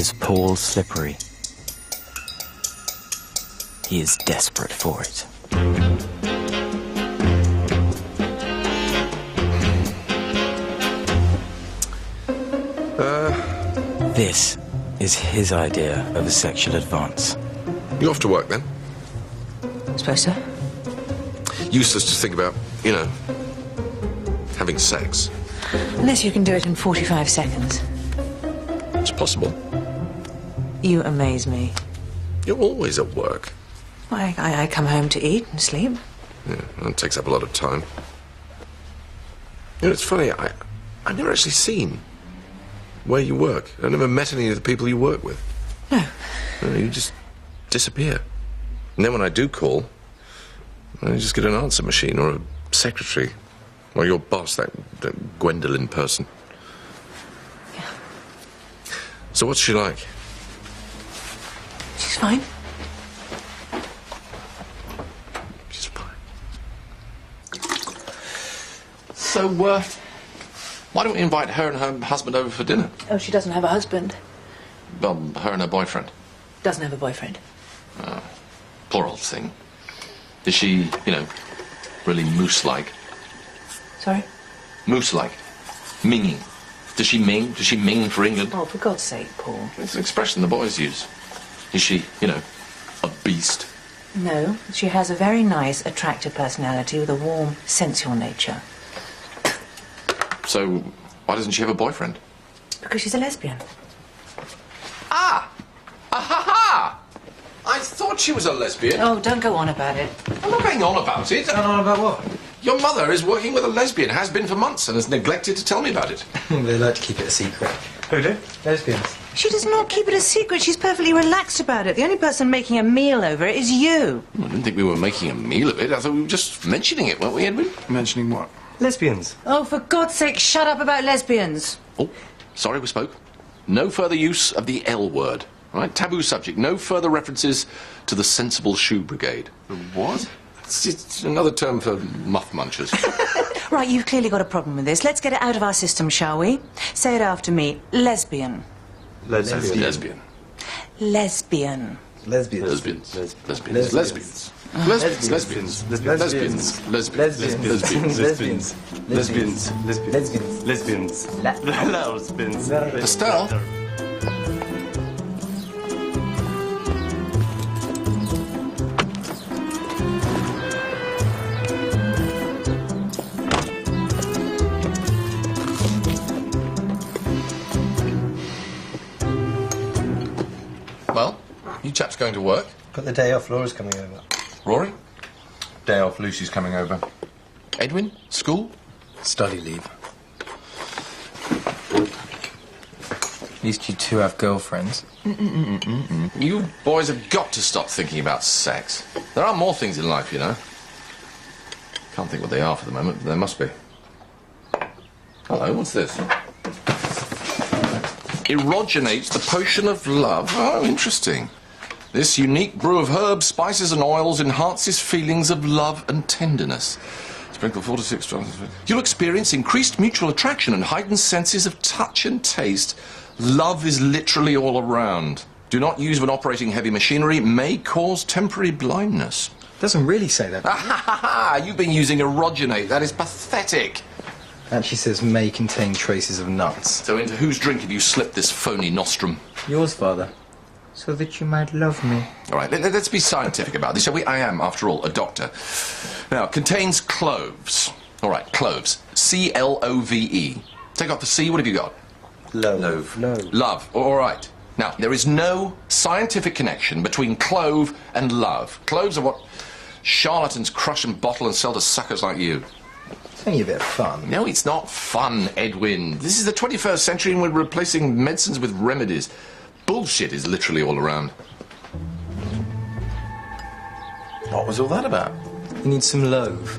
is Paul Slippery. He is desperate for it. This is his idea of a sexual advance. You off to work, then? Suppose so. Useless to think about, you know, having sex. Unless you can do it in 45 seconds. It's possible. You amaze me. You're always at work. I come home to eat and sleep. Yeah, well, it takes up a lot of time. You know, it's funny, I've never actually seen where you work. I've never met any of the people you work with. No. You just disappear. And then when I do call, I just get an answer machine or a secretary. Or your boss, that Gwendolyn person. Yeah. So what's she like? She's fine. She's fine. So, why don't we invite her and her husband over for dinner? Oh, she doesn't have a husband. Well, her and her boyfriend. Doesn't have a boyfriend. Poor old thing. Is she, you know, really moose-like? Sorry? Moose-like. Minging. Does she ming? Does she ming for England? Oh, for God's sake, Paul. It's an expression the boys use. Is she, you know, a beast? No, she has a very nice, attractive personality with a warm, sensual nature. So, why doesn't she have a boyfriend? Because she's a lesbian. Ah! Ah-ha-ha! I thought she was a lesbian. Oh, don't go on about it. I'm not going on about it. Going on about what? Your mother is working with a lesbian, has been for months, and has neglected to tell me about it. They like to keep it a secret. Who do? Lesbians. She does not keep it a secret. She's perfectly relaxed about it. The only person making a meal over it is you. I didn't think we were making a meal of it. I thought we were just mentioning it, weren't we, Edwin? Mentioning what? Lesbians. Oh, for God's sake, shut up about lesbians. Oh, sorry we spoke. No further use of the L word. Right? Taboo subject. No further references to the Sensible Shoe Brigade. What? It's another term for muff munchers. Right, you've clearly got a problem with this. Let's get it out of our system, shall we? Say it after me. Lesbian. Lesbian. Lesbian. Lesbian. Lesbians. Lesbians. Lesbians. Lesbians. Lesbians. Lesbians. Lesbians. Lesbians. Lesbians. Lesbians. Lesbians. Lesbians. Lesbians. Estelle? Well, you chaps going to work? Got the day off, Laura's coming over. Rory? Day off, Lucy's coming over. Edwin? School? Study leave. At least you two have girlfriends. You boys have got to stop thinking about sex. There are more things in life, you know. Can't think what they are for the moment, but there must be. Hello, what's this? Erogenates the potion of love. Oh, interesting. This unique brew of herbs, spices and oils enhances feelings of love and tenderness. Sprinkle 4 to 6 drops. You'll experience increased mutual attraction and heightened senses of touch and taste. Love is literally all around. Do not use when operating heavy machinery. May cause temporary blindness. Doesn't really say that. You've been using erogenate. That is pathetic. And she says may contain traces of nuts. So into whose drink have you slipped this phony nostrum? Yours, Father. So that you might love me. All right, let's be scientific about this, shall we? I am, after all, a doctor. Now, contains cloves. All right, cloves. C-L-O-V-E. Take off the C, what have you got? Love. Love, all right. Now, there is no scientific connection between clove and love. Cloves are what charlatans crush and bottle and sell to suckers like you. It's only a bit of fun. No, it's not fun, Edwin. This is the 21st century and we're replacing medicines with remedies. Bullshit is literally all around. What was all that about? You need some loaf.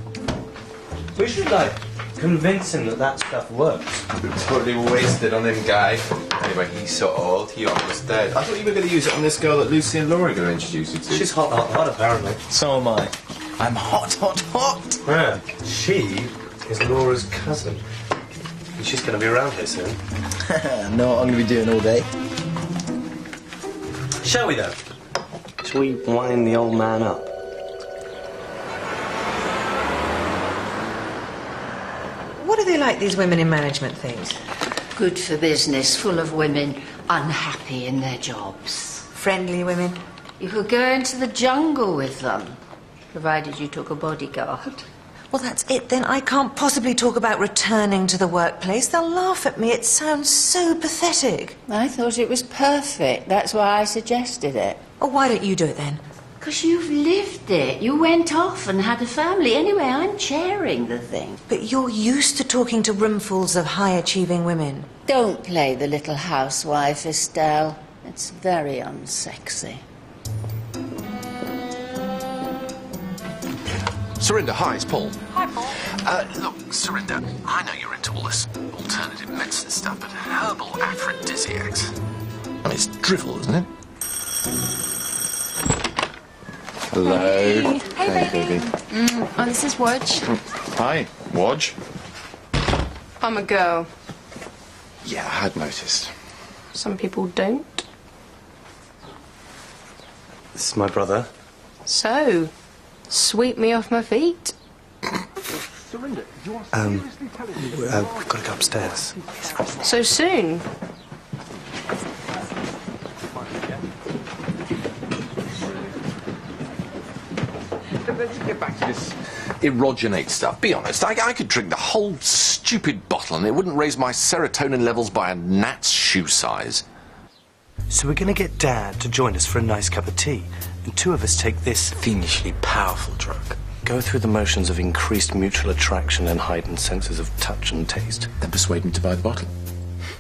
We should, convince him that stuff works. Totally wasted on him, guy. Anyway, he's so old, he almost dead. I thought you were going to use it on this girl that Lucy and Laura are going to introduce you to. She's hot, apparently. So am I. I'm hot. Yeah. She is Laura's cousin. And she's going to be around here soon. Know what I'm going to be doing all day? Shall we, though? Shall we wind the old man up? What are they like, these women in management things? Good for business, full of women unhappy in their jobs. Friendly women? You could go into the jungle with them, provided you took a bodyguard. Well, that's it then. I can't possibly talk about returning to the workplace. They'll laugh at me. It sounds so pathetic. I thought it was perfect. That's why I suggested it. Oh, why don't you do it then? Because you've lived it. You went off and had a family. Anyway, I'm chairing the thing. But you're used to talking to roomfuls of high-achieving women. Don't play the little housewife, Estelle. It's very unsexy. Surinder, hi, it's Paul. Hi, Paul. Look, Surinder, I know you're into all this alternative medicine stuff, but herbal aphrodisiacs. I mean, it's drivel, isn't it? Hello. Hey, baby. Oh, this is Wodge. Hi, Wodge. I'm a girl. Yeah, I had noticed. Some people don't. This is my brother. So, sweep me off my feet. We've got to go upstairs. So soon? Let's get back to this erogenate stuff. Be honest, I could drink the whole stupid bottle and it wouldn't raise my serotonin levels by a gnat's shoe size. So we're going to get Dad to join us for a nice cup of tea, and two of us take this Fiendishly powerful drug. go through the motions of increased mutual attraction and heightened senses of touch and taste. Then persuade him to buy the bottle.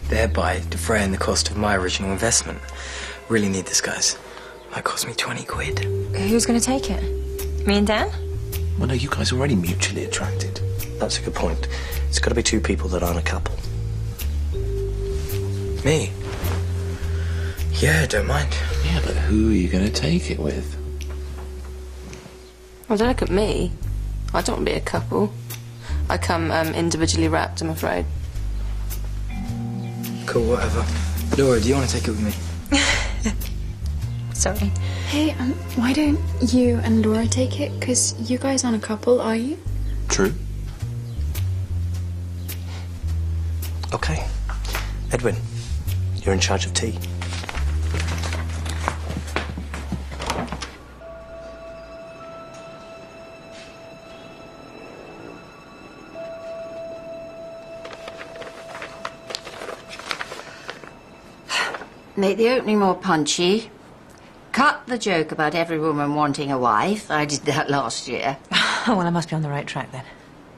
Thereby defraying the cost of my original investment. Really need this, guys. Might cost me 20 quid. Who's going to take it? Me and Dan? Well, no, you guys are already mutually attracted. That's a good point. It's got to be two people that aren't a couple. Me? Yeah, don't mind. Yeah, but who are you going to take it with? Well, don't look at me. I don't want to be a couple. I come individually wrapped, I'm afraid. Cool, whatever. Laura, do you want to take it with me? Sorry. Hey, why don't you and Laura take it? Because you guys aren't a couple, are you? True. Okay. Edwin, you're in charge of tea. Make the opening more punchy. Cut the joke about every woman wanting a wife. I did that last year. Well, I must be on the right track then.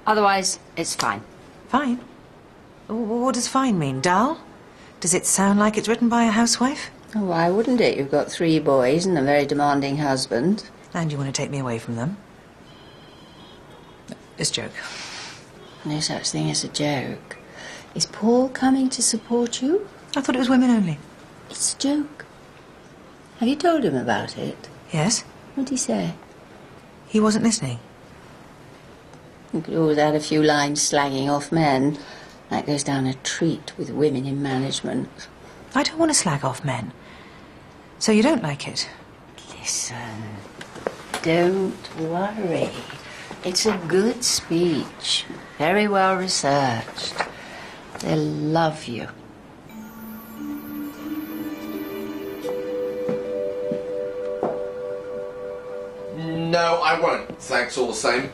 Otherwise, it's fine. Fine? What does fine mean? Dull? Does it sound like it's written by a housewife? Oh, why wouldn't it? You've got 3 boys and a very demanding husband. And you want to take me away from them? It's a joke. No such thing as a joke. Is Paul coming to support you? I thought it was women only. It's a joke. Have you told him about it? Yes? What'd he say? He wasn't listening. You could always add a few lines slagging off men. That goes down a treat with women in management. I don't want to slag off men. So you don't like it? Listen, don't worry. It's a good speech. Very well researched. They'll love you. No, I won't. Thanks all the same.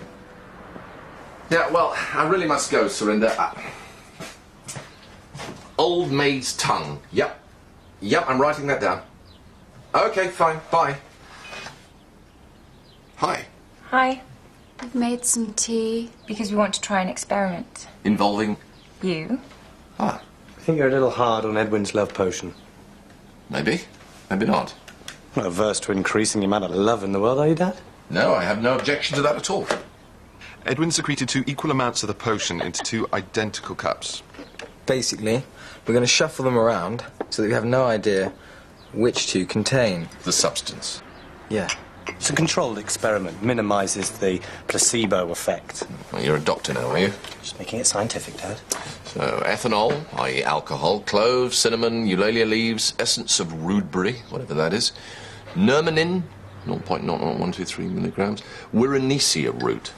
Yeah, well, I really must go, Surinder. Old maid's tongue. Yep. Yep, I'm writing that down. Okay, fine. Bye. Hi. Hi. I've made some tea. Because we want to try an experiment. Involving... You? Ah, I think you're a little hard on Edwin's love potion. maybe. Maybe not. Not averse to increasing the amount of love in the world, are you, Dad? No, I have no objection to that at all. Edwin secreted 2 equal amounts of the potion into 2 identical cups. Basically, we're going to shuffle them around so that we have no idea which 2 contain. The substance. Yeah. It's a controlled experiment. Minimises the placebo effect. Well, you're a doctor now, are you? Just making it scientific, Dad. So, ethanol, i.e. alcohol, cloves, cinnamon, eulalia leaves, essence of rudeberry, whatever that is, nermanin, 0.00123 milligrams, Wiranesia root.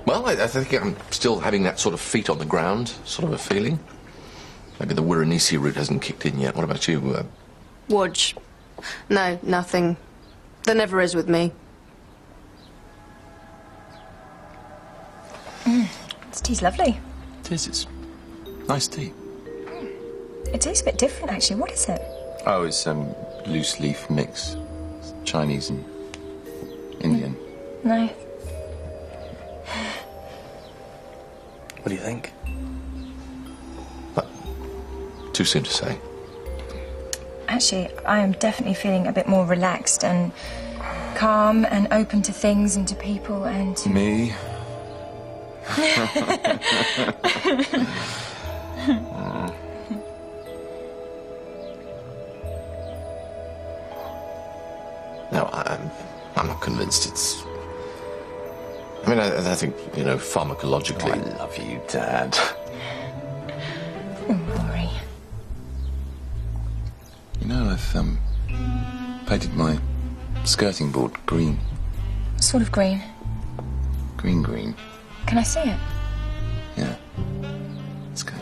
Well, I think I'm still having that sort of feet on the ground sort of a feeling. Maybe the Wiranesia route hasn't kicked in yet. What about you? Wodge. No, nothing. There never is with me. This tea's lovely. It is. It's nice tea. It tastes a bit different, actually. What is it? Oh, it's loose leaf mix. It's Chinese and Indian. No. What do you think? Too soon to say. Actually, I am definitely feeling a bit more relaxed and calm and open to things and to people and... Me? No, I'm not convinced it's... I mean, I think, you know, pharmacologically... I love you, Dad. Rory. You know, I've painted my skirting board green. What sort of green? Green. Can I see it? Yeah. Let's go.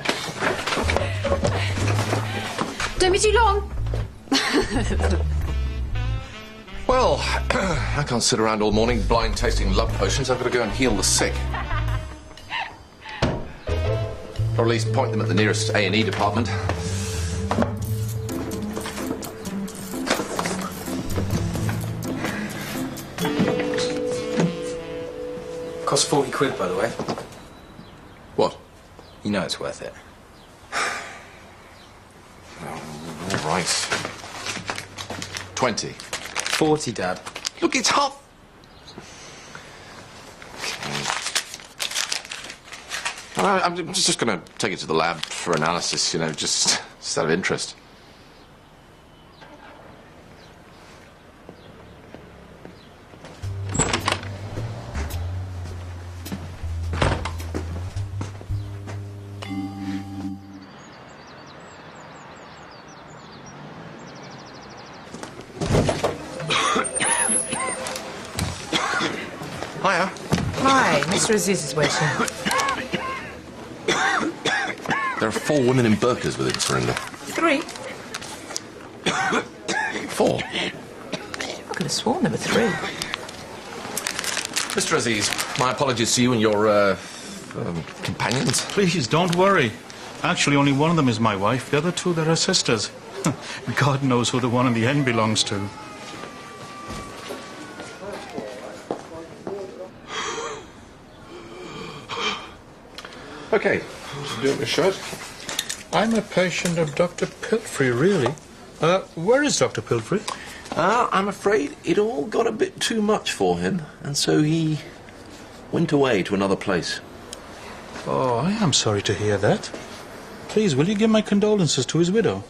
Don't be too long. Well, I can't sit around all morning blind tasting love potions. I've got to go and heal the sick. Or at least point them at the nearest A&E department. Cost 40 quid, by the way. What? You know it's worth it. All right. 20. 40, Dad. Look, it's hot. Okay. I'm just going to take it to the lab for analysis, you know, just out of interest. Hiya. Hi, Mr. Aziz is waiting. There are 4 women in burqas within Surinder. 3? 4. I could have sworn there were 3. Mr. Aziz, my apologies to you and your, companions. Please, don't worry. Actually, only one of them is my wife. The other 2, they're her sisters. God knows who the one in the end belongs to. Okay, do you want me to show it? I'm a patient of Dr. Pilfrey, really. Where is Dr. Pilfrey? I'm afraid it all got a bit too much for him, and so he went away to another place. Oh, I am sorry to hear that. Please, will you give my condolences to his widow?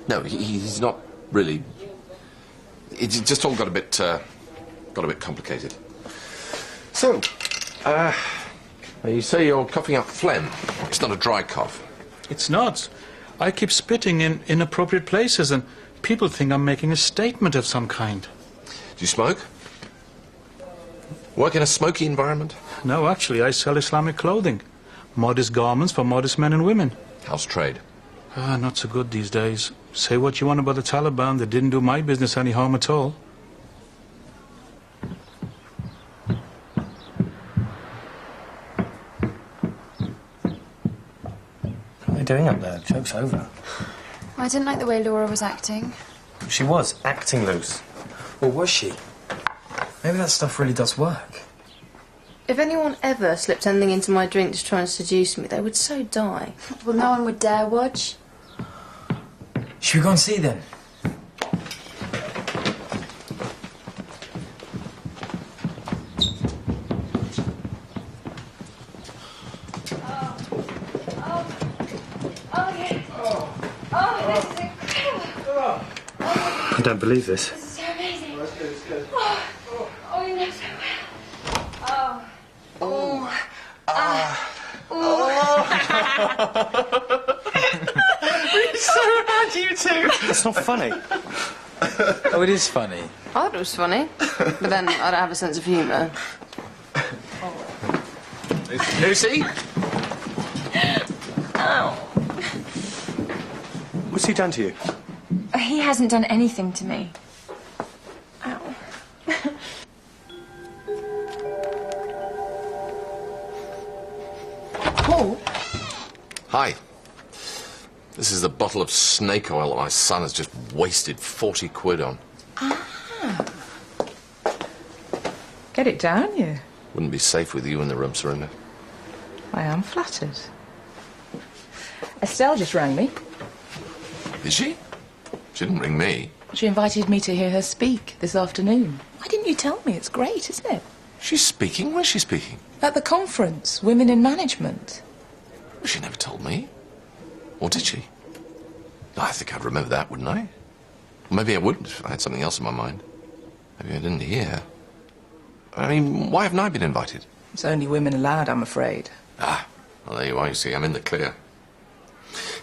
No, he's not really. It just all got a bit complicated. So, you say you're coughing up phlegm. It's not a dry cough. It's not. I keep spitting in inappropriate places, and people think I'm making a statement of some kind. Do you smoke? Work in a smoky environment? No, actually, I sell Islamic clothing. Modest garments for modest men and women. How's trade? Not so good these days. Say what you want about the Taliban, they didn't do my business any harm at all. What are they doing up there? The joke's over. I didn't like the way Laura was acting. She was acting loose. Or was she? Maybe that stuff really does work. If anyone ever slipped anything into my drink to try and seduce me, they would so die. Well, no one would dare watch. Should we go and see then? I don't believe this. So amazing. Oh, you know so well. We're so bad, you two. That's not funny. Oh, it is funny. I thought it was funny, but then I don't have a sense of humour. Lucy? Oh. What's he done to you? He hasn't done anything to me. Ow. Paul? Hi. This is the bottle of snake oil that my son has just wasted 40 quid on. Get it down, you. Wouldn't be safe with you in the room, Serena. I am flattered. Estelle just rang me. Did she? She didn't ring me. She invited me to hear her speak this afternoon. Why didn't you tell me? It's great, isn't it? She's speaking? Where's she speaking? At the conference, Women in Management. Well, she never told me. Or did she? I think I'd remember that, wouldn't I? Or maybe I wouldn't if I had something else in my mind. Maybe I didn't hear. I mean, why haven't I been invited? It's only women allowed, I'm afraid. Ah, well, there you are, you see. I'm in the clear.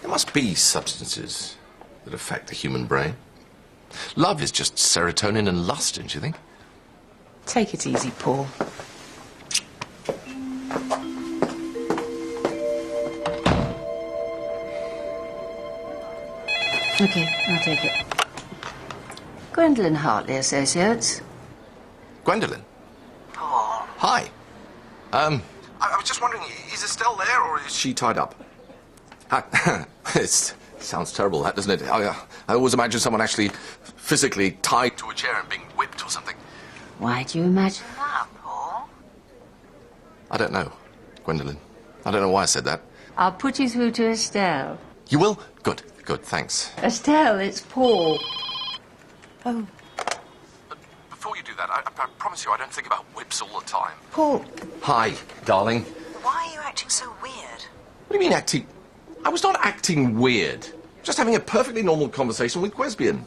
There must be substances that affect the human brain. Love is just serotonin and lust, don't you think? Take it easy, Paul. OK, I'll take it. Gwendolyn Hartley Associates. Gwendolyn? Paul. Hi. I was just wondering, is Estelle there, or is she tied up? It sounds terrible, that, doesn't it? I always imagine someone actually physically tied to a chair and being whipped or something. Why do you imagine that, Paul? I don't know, Gwendolyn. I don't know why I said that. I'll put you through to Estelle. You will? Good, good, thanks. Estelle, it's Paul. Oh. Before you do that, I promise you I don't think about whips all the time. Paul, Hi, darling. why are you acting so weird? What do you mean acting? I was not acting weird. Just having a perfectly normal conversation with Gwendolyn.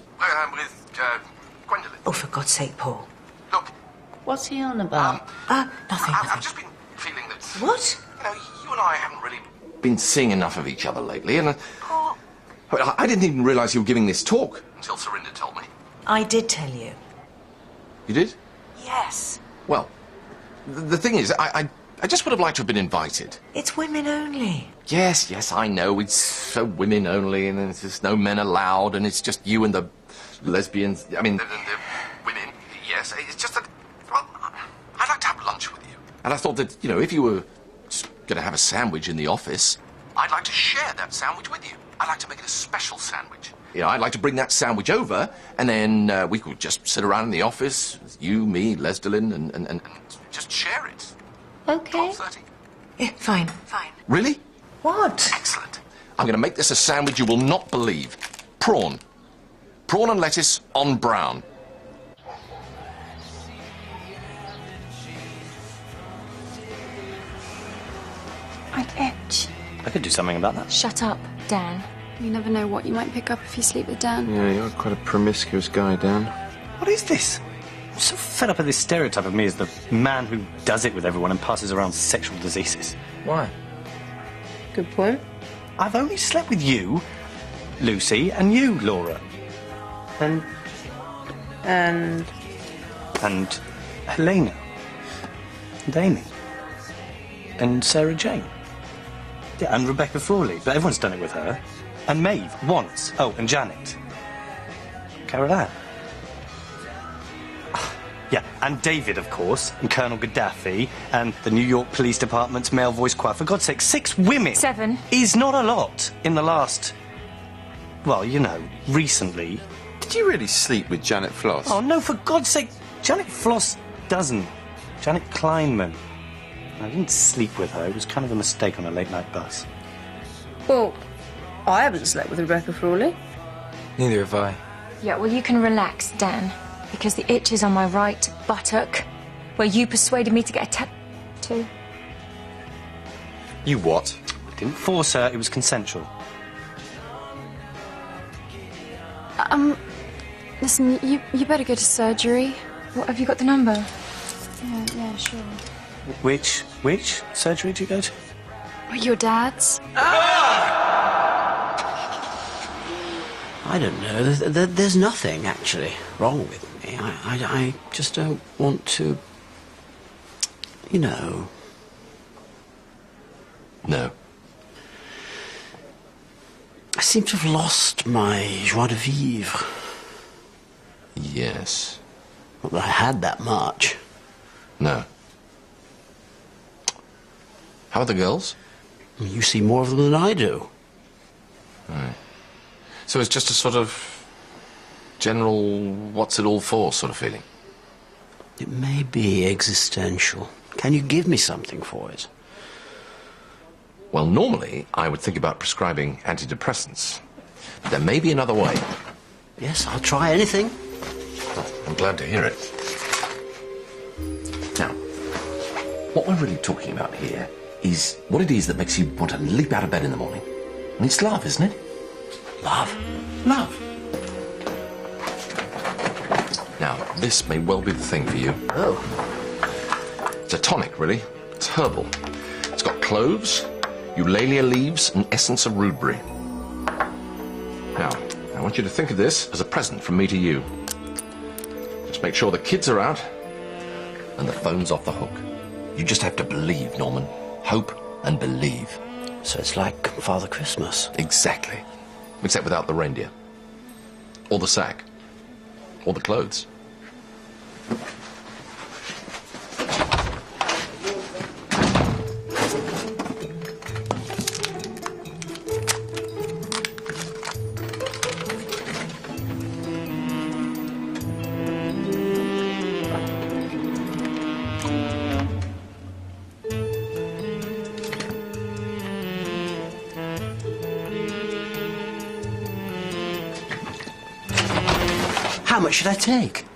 With Gwendolyn. Oh, for God's sake, Paul. Look, What's he on about? Nothing. I've just been feeling that... What? You know, you and I haven't really been seeing enough of each other lately, and... Paul. I didn't even realise you were giving this talk until Serinda told me. I did tell you. You did? Yes. Well, the thing is, I just would have liked to have been invited. It's women only. Yes, I know. It's so women only, and there's just no men allowed, and it's just you and the lesbians. I mean, the women. Yes, it's just that. Well, I'd like to have lunch with you. And I thought that, you know, if you were just going to have a sandwich in the office, I'd like to share that sandwich with you. I'd like to make it a special sandwich. You know, I'd like to bring that sandwich over, and then we could just sit around in the office, you, me, Lesdelyn, and just share it. OK. 12:30. Yeah, fine. Really? What? Excellent. I'm going to make this a sandwich you will not believe. Prawn. Prawn and lettuce on brown. I'd itch. I could do something about that. Shut up, Dan. You never know what you might pick up if you sleep with Dan. Yeah, you're quite a promiscuous guy, Dan. What is this? I'm so fed up with this stereotype of me as the man who does it with everyone and passes around sexual diseases. Why? Good point. I've only slept with you, Lucy, and you, Laura. And Helena. And Amy. And Sarah Jane. Yeah, and Rebecca Frawley. But everyone's done it with her. And Maeve, once. Oh, and Janet. Carol Ann. Yeah, and David, of course, and Colonel Gaddafi, and the New York Police Department's male voice choir. For God's sake, 6 women! 7. Is not a lot in the last... Well, you know, recently. Did you really sleep with Janet Floss? Oh, no, for God's sake, Janet Floss doesn't. Janet Kleinman. I didn't sleep with her. It was kind of a mistake on a late-night bus. Well, I haven't slept with Rebecca Frawley. Neither have I. Yeah, well, you can relax, Dan, because the itch is on my right buttock, where you persuaded me to get a tattoo. You what? I didn't force her. It was consensual. Listen, you better go to surgery. What, have you got the number? Yeah, sure. Which surgery do you go to? Your dad's? I don't know. There's nothing, actually, wrong with me. I just don't want to... You know... No. I seem to have lost my joie de vivre. Yes. Not that I had that much. No. How are the girls? You see more of them than I do. Right. So it's just a sort of general what's it all for sort of feeling? It may be existential. Can you give me something for it? Well, normally I would think about prescribing antidepressants. But there may be another way. Yes, I'll try anything. Oh, I'm glad to hear it. Now, what we're really talking about here is what it is that makes you want to leap out of bed in the morning. And it's love, isn't it? Love? Love. Now, this may well be the thing for you. Oh. It's a tonic, really. It's herbal. It's got cloves, eulalia leaves, and essence of rootberry. Now, I want you to think of this as a present from me to you. Just make sure the kids are out and the phone's off the hook. You just have to believe, Norman. Hope and believe. So it's like Father Christmas. Exactly. Except without the reindeer. Or the sack. Or the clothes. How much should I take?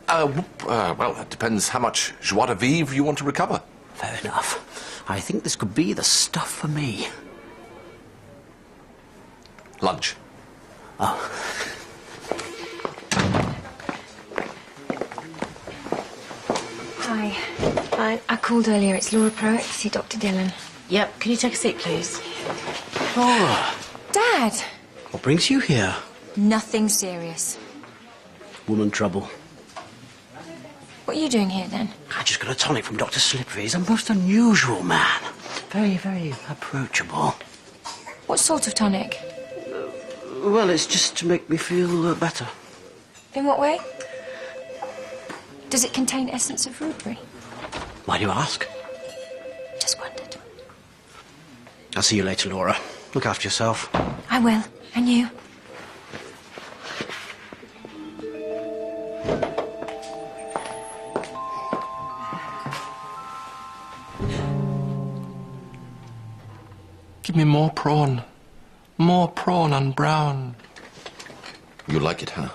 Well, it depends how much joie de vivre you want to recover. Fair enough. I think this could be the stuff for me. Lunch. Oh. Hi. I called earlier. It's Laura Prowitt to see Dr. Dillon. Yep, can you take a seat, please? Laura, Dad! what brings you here? Nothing serious. Woman trouble. What are you doing here, then? I just got a tonic from Dr. Slippery. He's a most unusual man. Very, very approachable. What sort of tonic? Well, it's just to make me feel better. In what way? Does it contain essence of rootberry? Why do you ask? Just wondered. I'll see you later, Laura. Look after yourself. I will. And you? Give me more prawn. More prawn on brown. You like it, huh?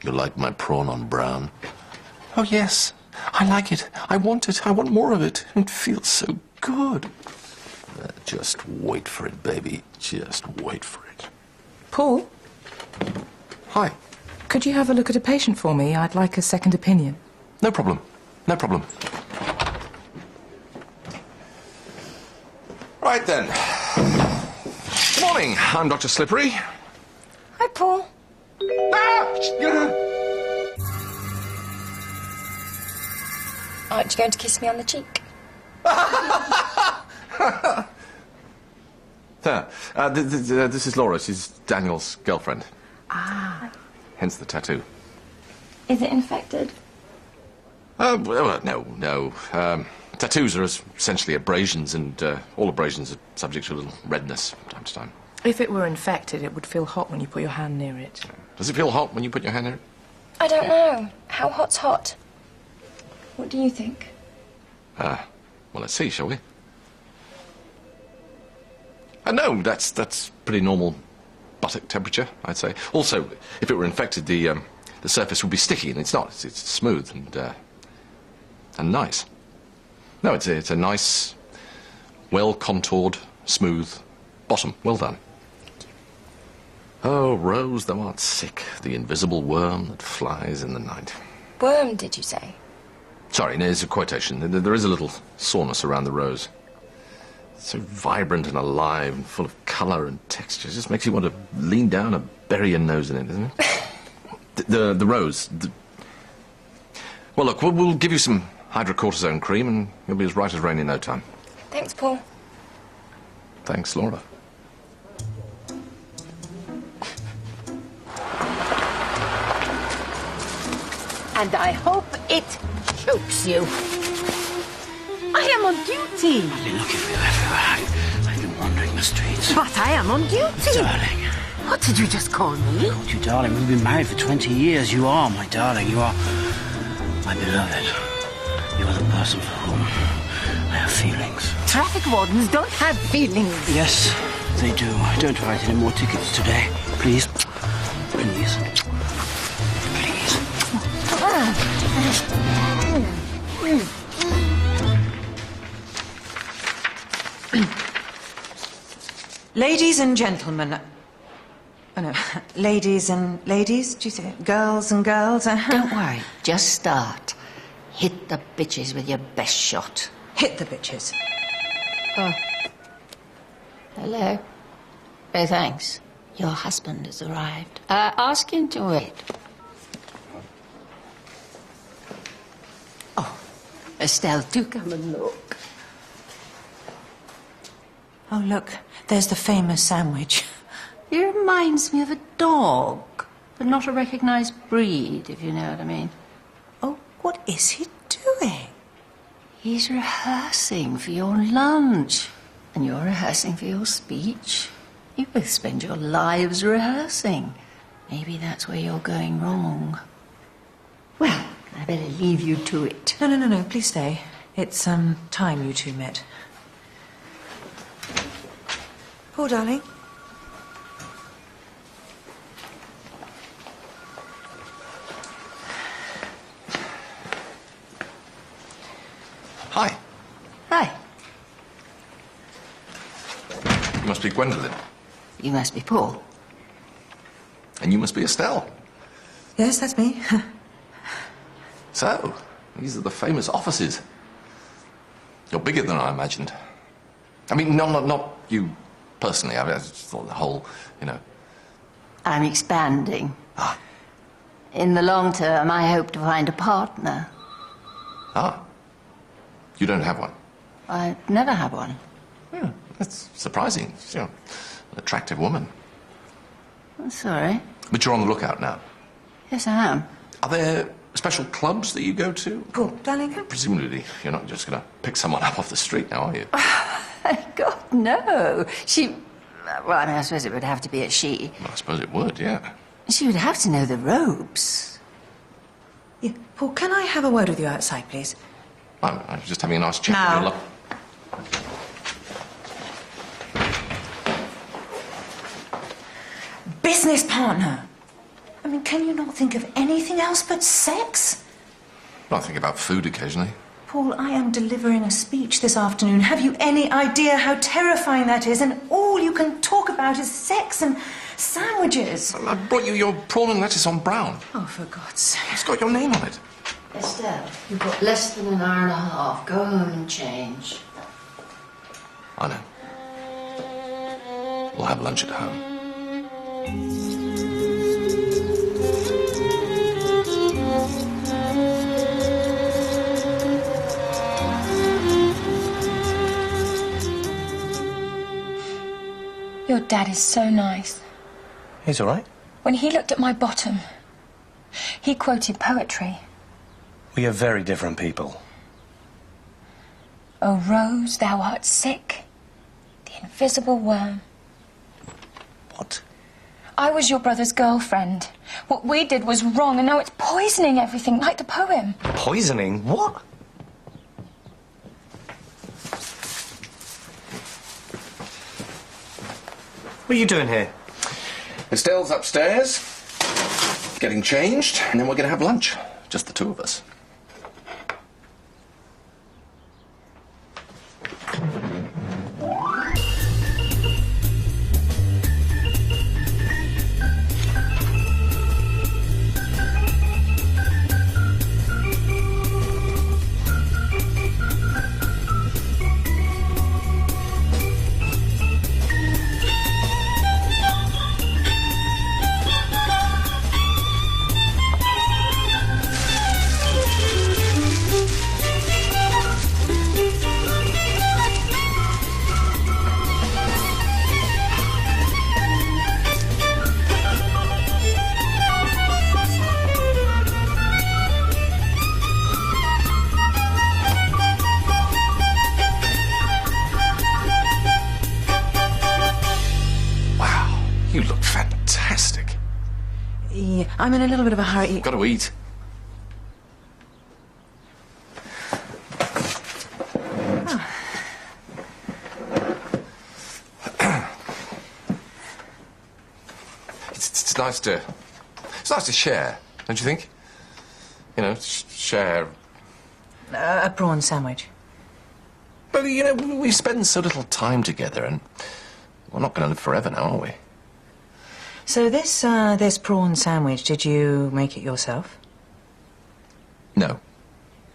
You like my prawn on brown? Oh, yes. I like it. I want it. I want more of it. It feels so good. Just wait for it, baby. Just wait for it. Paul? Hi. Could you have a look at a patient for me? I'd like a second opinion. No problem. No problem. Right then. Good morning. I'm Dr. Slippery. Hi, Paul. Aren't you going to kiss me on the cheek? This is Laura. She's Daniel's girlfriend. Ah. Hence the tattoo. Is it infected? Well, no. Tattoos are essentially abrasions, and all abrasions are subject to a little redness from time to time. If it were infected, it would feel hot when you put your hand near it. Does it feel hot when you put your hand near it? I don't know. How hot's hot? What do you think? Well, let's see, shall we? No, that's pretty normal buttock temperature, I'd say. Also, if it were infected, the surface would be sticky, and it's not. It's smooth and nice. No, it's a nice, well-contoured, smooth bottom. Well done. Oh, Rose, thou art sick, the invisible worm that flies in the night. Worm, did you say? Sorry, no, it's a quotation. There is a little soreness around the rose. It's so vibrant and alive and full of colour and texture. It just makes you want to lean down and bury your nose in it, doesn't it? the rose. Well, look, we'll give you some hydrocortisone cream and you'll be as right as rain in no time. Thanks, Paul. Thanks, Laura. And I hope it chokes you. I am on duty. I've been looking for you everywhere. I've been wandering the streets. But I am on duty. Darling. What did you just call me? I called you darling. We've been married for 20 years. You are my darling. You are my beloved. You are the person for whom I have feelings. Traffic wardens don't have feelings. Yes, they do. Don't write any more tickets today. Please. Please. Ladies and gentlemen. Oh, no. Ladies and ladies, do you say? Girls and girls. Don't worry. Just start. Hit the bitches with your best shot. Hit the bitches. Oh. Hello. Oh, thanks. Your husband has arrived. Ask him to wait. Oh, Estelle, do come and look. Oh, look. There's the famous sandwich. He reminds me of a dog, but not a recognised breed, if you know what I mean. Oh, what is he doing? He's rehearsing for your lunch, and you're rehearsing for your speech. You both spend your lives rehearsing. Maybe that's where you're going wrong. Well, I better leave you to it. No, please stay. It's, time you two met. Paul, darling. Hi. Hi. You must be Gwendolyn. You must be Paul. And you must be Estelle. Yes, that's me. So, these are the famous offices. You're bigger than I imagined. I mean, not you personally. I just thought the whole, you know. I'm expanding. Ah. In the long term, I hope to find a partner. Ah. You don't have one? I've never had one. Yeah, that's surprising. You're an attractive woman. I'm sorry. But you're on the lookout now. Yes, I am. Are there special clubs that you go to? Paul, darling. Presumably, you're not just going to pick someone up off the street now, are you? God, no. Well, I mean, I suppose it would have to be a she. Well, I suppose it would, yeah. She would have to know the ropes. Yeah, Paul, can I have a word with you outside, please? I was just having a nice chat. Now. Business partner. I mean, can you not think of anything else but sex? I think about food occasionally. Paul, I am delivering a speech this afternoon. Have you any idea how terrifying that is? And all you can talk about is sex and sandwiches. I brought you your prawn and lettuce on brown. Oh, for God's sake. It's got your name on it. Estelle, you've got less than an hour and a half. Go home and change. I know. We'll have lunch at home. Your dad is so nice. He's all right. When he looked at my bottom, he quoted poetry. We are very different people. O Rose, thou art sick, the invisible worm. What? I was your brother's girlfriend. What we did was wrong, and now it's poisoning everything, like the poem. Poisoning? What? What are you doing here? Estelle's upstairs, getting changed, and then we're going to have lunch. Just the two of us. Yeah, I'm in a little bit of a hurry. Got to eat. It's nice to share, don't you think? You know, share. A prawn sandwich. But, you know, we spend so little time together, and we're not going to live forever now, are we? So this prawn sandwich, did you make it yourself? No.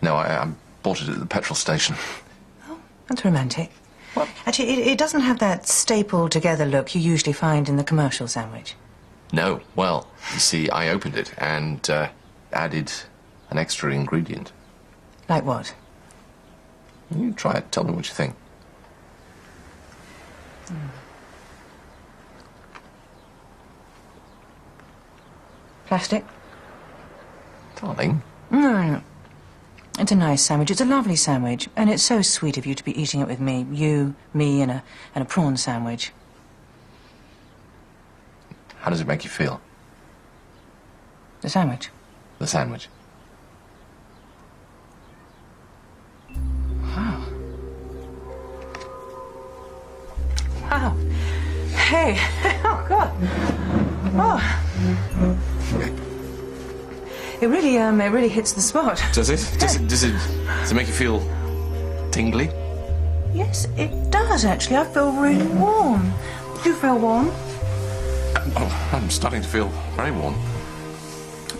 No, I bought it at the petrol station. Oh, that's romantic. Well, actually, it doesn't have that stapled together look you usually find in the commercial sandwich. No. Well, you see, I opened it and added an extra ingredient. Like what? You try it. Tell me what you think. Plastic? Darling. No. It's a nice sandwich. It's a lovely sandwich. And it's so sweet of you to be eating it with me. You, me, and a prawn sandwich. How does it make you feel? The sandwich? The sandwich. Wow. Wow. Hey. Oh, God. Oh. It really hits the spot. Does it? Does it make you feel tingly? Yes, it does, actually. I feel really warm. Do you feel warm? Oh, I'm starting to feel very warm.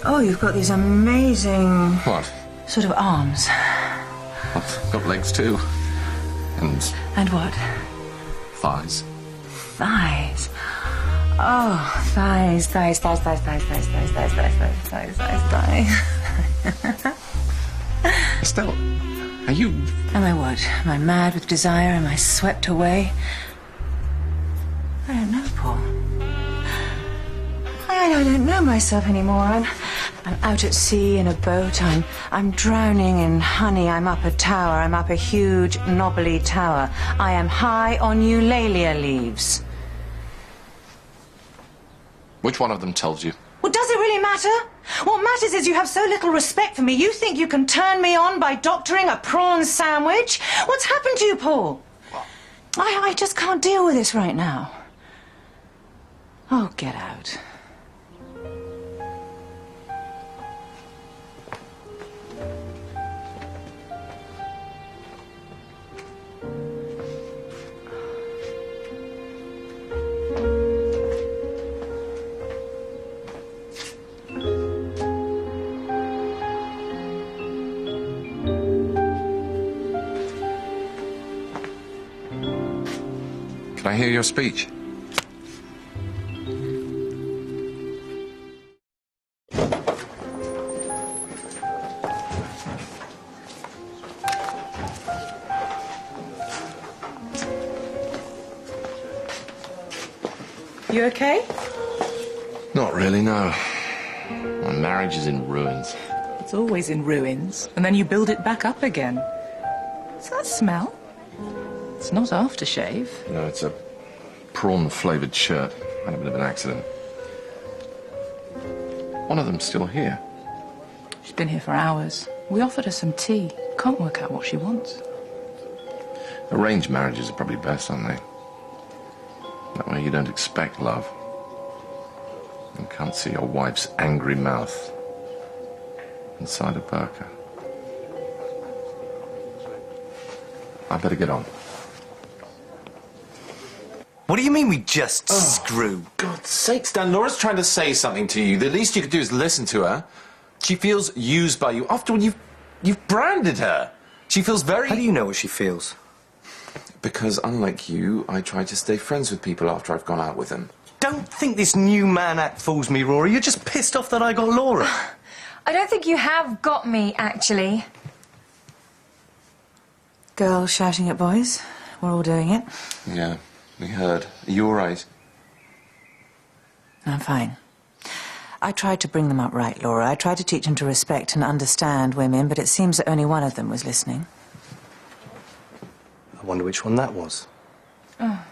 Oh, you've got these amazing... What? Sort of arms. I've got legs too. And what? Thighs. Thighs. Oh, thighs. Estelle, are you... Am I what? Am I mad with desire? Am I swept away? I don't know, Paul. I don't know myself anymore. I'm out at sea in a boat. I'm drowning in honey. I'm up a tower. I'm up a huge, knobbly tower. I am high on eulalia leaves. Which one of them tells you? Well, does it really matter? What matters is you have so little respect for me. You think you can turn me on by doctoring a prawn sandwich? What's happened to you, Paul? I just can't deal with this right now. Oh, get out. Can I hear your speech? You okay? Not really, no. My marriage is in ruins. It's always in ruins, and then you build it back up again. What's that smell? It's not aftershave. No, it's a prawn-flavoured shirt. Had a bit of an accident. One of them's still here. She's been here for hours. We offered her some tea. Can't work out what she wants. Arranged marriages are probably best, aren't they? That way you don't expect love. You can't see your wife's angry mouth inside a burqa. I better get on. What do you mean we just screw? God's sakes, Dan, Laura's trying to say something to you. The least you could do is listen to her. She feels used by you. After all, you've branded her. She feels very... How do you know what she feels? Because, unlike you, I try to stay friends with people after I've gone out with them. Don't think this new man act fools me, Rory. You're just pissed off that I got Laura. I don't think you have got me, actually. Girls shouting at boys. We're all doing it. Yeah, we heard. Are you all right? I'm fine. I tried to bring them up right, Laura. I tried to teach them to respect and understand women, but it seems that only one of them was listening. I wonder which one that was. Oh.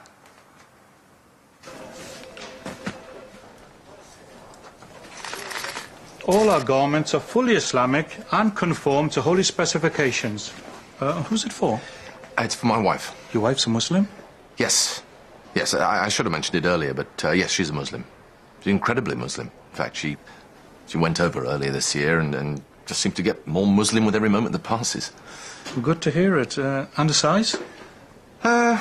All our garments are fully Islamic and conform to holy specifications. Who's it for? It's for my wife. Your wife's a Muslim? Yes. Yes, I should have mentioned it earlier, but yes, she's a Muslim. She's incredibly Muslim. In fact, she went over earlier this year and just seemed to get more Muslim with every moment that passes. Good to hear it. And the size? Down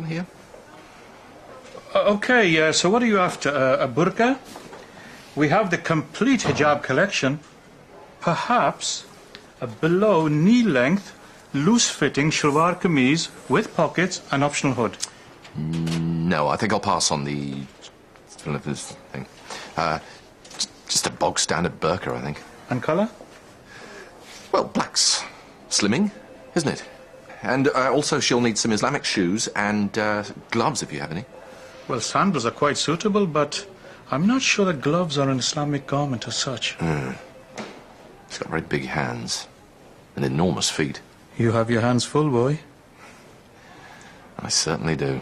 here. Okay, so what are you after? A burqa? We have the complete hijab collection. Perhaps a below knee length, loose-fitting shalwar kameez with pockets and optional hood. No, I think I'll pass on the thing. Just a bog standard burqa, I think. And colour? Well, black's slimming, isn't it? And also she'll need some Islamic shoes and gloves if you have any. Well, sandals are quite suitable, but I'm not sure that gloves are an Islamic garment as such. She's got very big hands and enormous feet. You have your hands full, boy. I certainly do.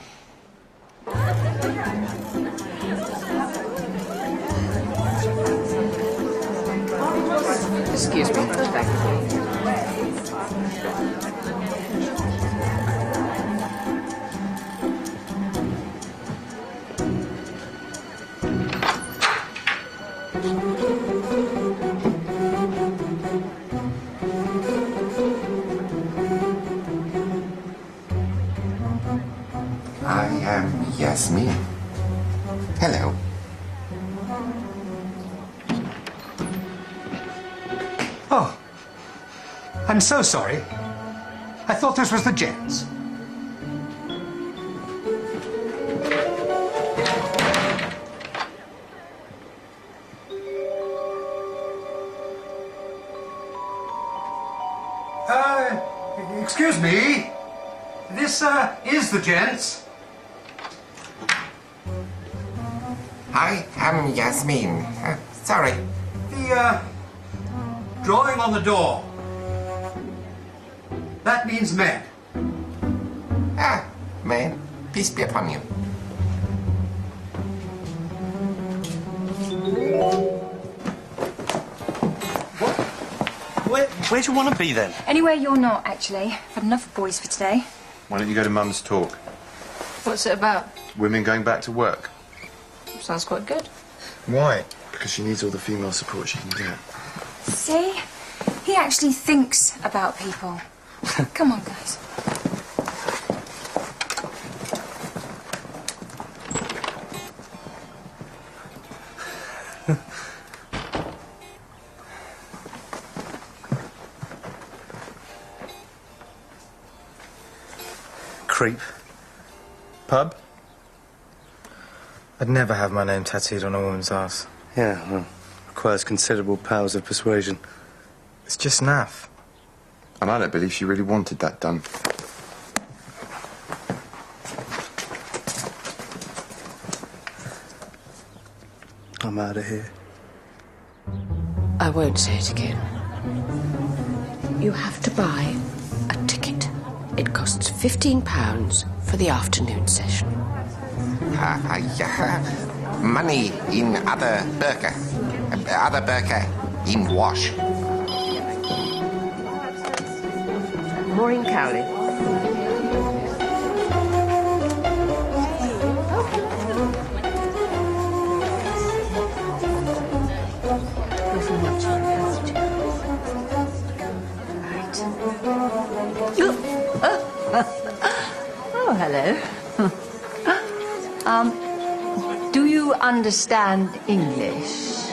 Excuse me. I am Yasmin. Hello. Oh, I'm so sorry. I thought this was the gents. Excuse me. This, is the gents. I am Yasmin. Sorry. The, drawing on the door. That means men. Ah, man. Peace be upon you. Where do you want to be then? Anywhere you're not, actually. I've had enough of boys for today. Why don't you go to Mum's talk? What's it about? Women going back to work. Sounds quite good. Why? Because she needs all the female support she can get. See? He actually thinks about people. Come on, guys. Creep. Pub? I'd never have my name tattooed on a woman's ass. Yeah, well, requires considerable powers of persuasion. It's just naff. And I don't believe she really wanted that done. I'm out of here. I won't say it again. You have to buy a ticket. It costs £15 for the afternoon session. Money in other burqa. Other burqa in wash. Maureen Cowley. Oh, hello. Do you understand English?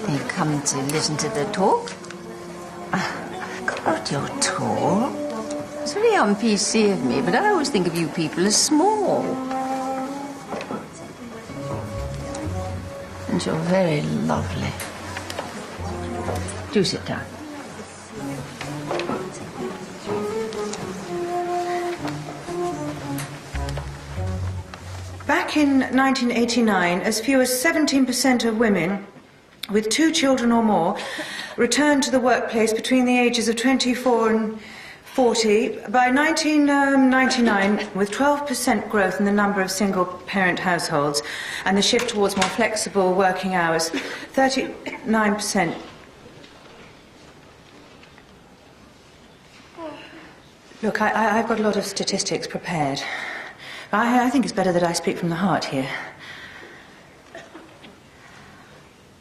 You come to listen to the talk? God, you're tall. It's very un-PC of me, but I always think of you people as small. And you're very lovely. Do sit down. Back in 1989, as few as 17% of women with 2 children or more returned to the workplace between the ages of 24 and 40. By 1999, with 12% growth in the number of single-parent households and the shift towards more flexible working hours, 39%. Look, I've got a lot of statistics prepared. I think it's better that I speak from the heart here.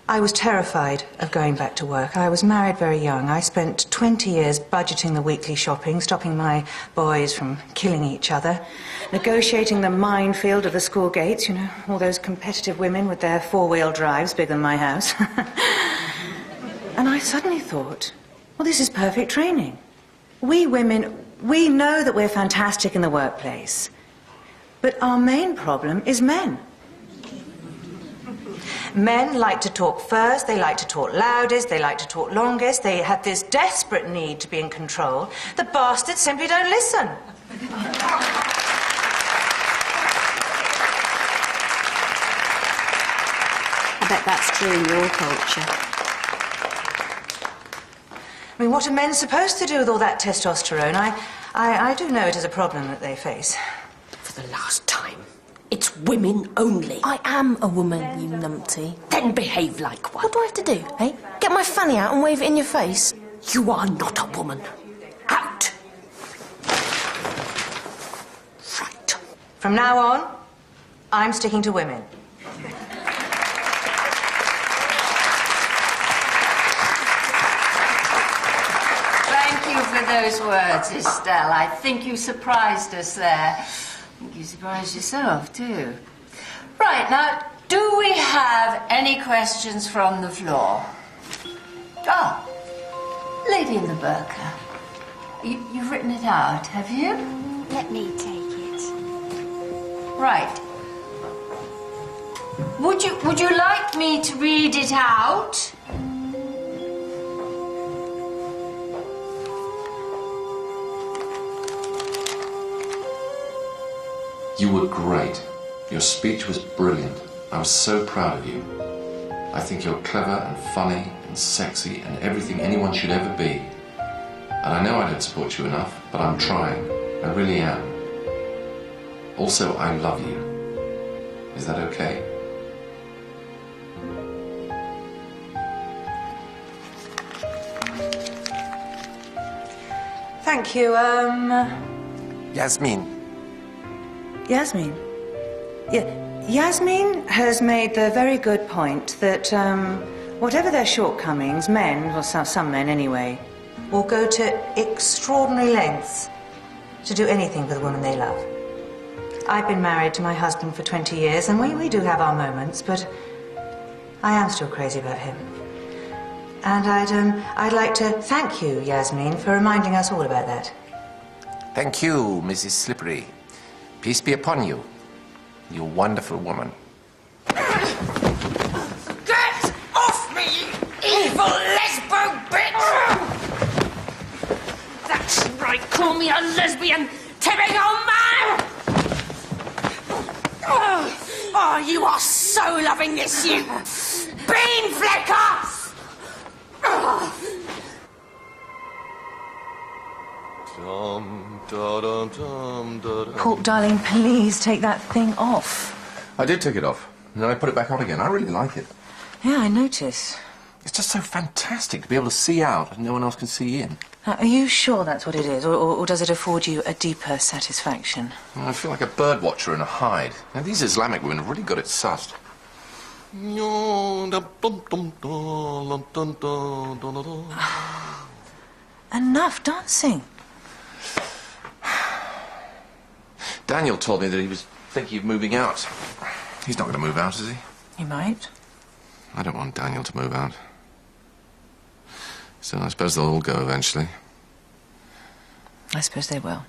I was terrified of going back to work. I was married very young. I spent 20 years budgeting the weekly shopping, stopping my boys from killing each other, negotiating the minefield of the school gates, you know, all those competitive women with their four-wheel drives bigger than my house. And I suddenly thought, well, this is perfect training. We women, we know that we're fantastic in the workplace, but our main problem is men. Men like to talk first, they like to talk loudest, they like to talk longest, they have this desperate need to be in control. The bastards simply don't listen. I bet that's true in your culture. I mean, what are men supposed to do with all that testosterone? I do know it is a problem that they face. For the last time. It's women only. I am a woman, you numpty. Then behave like one. What do I have to do, eh? Get my fanny out and wave it in your face? You are not a woman. Out! Right. From now on, I'm sticking to women. Thank you for those words, Estelle. I think you surprised us there. I think you surprised yourself, too. Right, now, do we have any questions from the floor? Ah, lady in the burqa. You've written it out, have you? Let me take it. Right. Would you like me to read it out? You were great. Your speech was brilliant. I was so proud of you. I think you're clever and funny and sexy and everything anyone should ever be. And I know I don't support you enough, but I'm trying. I really am. Also, I love you. Is that okay? Thank you, Yasmin. Yasmin. Yasmin has made the very good point that whatever their shortcomings, men, or some men anyway, will go to extraordinary lengths to do anything for the woman they love. I've been married to my husband for 20 years, and we do have our moments, but I am still crazy about him. And I'd like to thank you, Yasmin, for reminding us all about that. Thank you, Mrs. Slippery. Peace be upon you, you wonderful woman. Get off me, evil lesbo bitch! That's right, call me a lesbian, typical man! Oh, you are so loving this, you bean flecker! Paul, darling, please take that thing off. I did take it off. And then I put it back on again. I really like it. Yeah, I notice. It's just so fantastic to be able to see out and no one else can see in. Are you sure that's what it is, or does it afford you a deeper satisfaction? I feel like a bird watcher in a hide. Now, these Islamic women have really got it sussed. Enough dancing. Daniel told me that he was thinking of moving out. He's not going to move out, is he? He might. I don't want Daniel to move out. So I suppose they'll all go eventually. I suppose they will.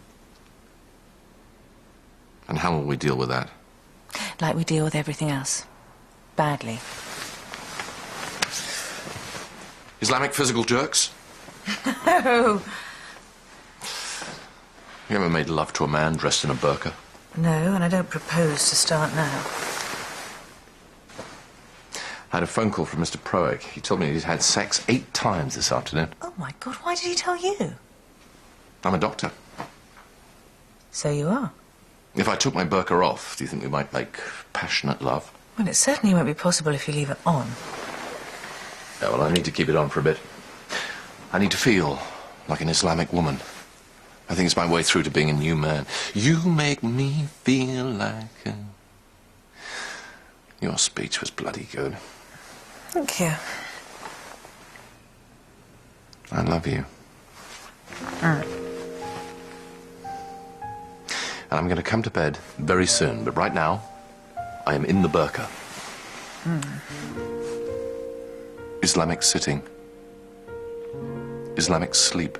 And how will we deal with that? Like we deal with everything else. Badly. Islamic physical jerks? No. You ever made love to a man dressed in a burqa? No, and I don't propose to start now. I had a phone call from Mr. Proick. He told me he'd had sex 8 times this afternoon. Oh, my God, why did he tell you? I'm a doctor. So you are. If I took my burqa off, do you think we might make passionate love? Well, it certainly won't be possible if you leave it on. Yeah, well, I need to keep it on for a bit. I need to feel like an Islamic woman. I think it's my way through to being a new man. You make me feel like a... Your speech was bloody good. Thank you. I love you. Mm. And I'm going to come to bed very soon, but right now, I am in the burqa. Islamic sitting. Islamic sleep.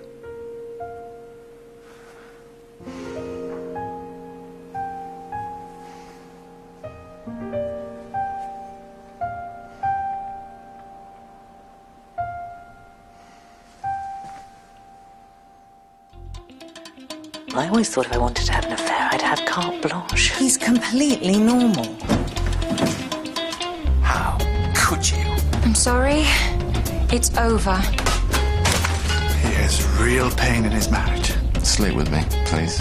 I always thought if I wanted to have an affair, I'd have carte blanche. He's completely normal. How could you? I'm sorry. It's over. He has real pain in his marriage. Sleep with me, please.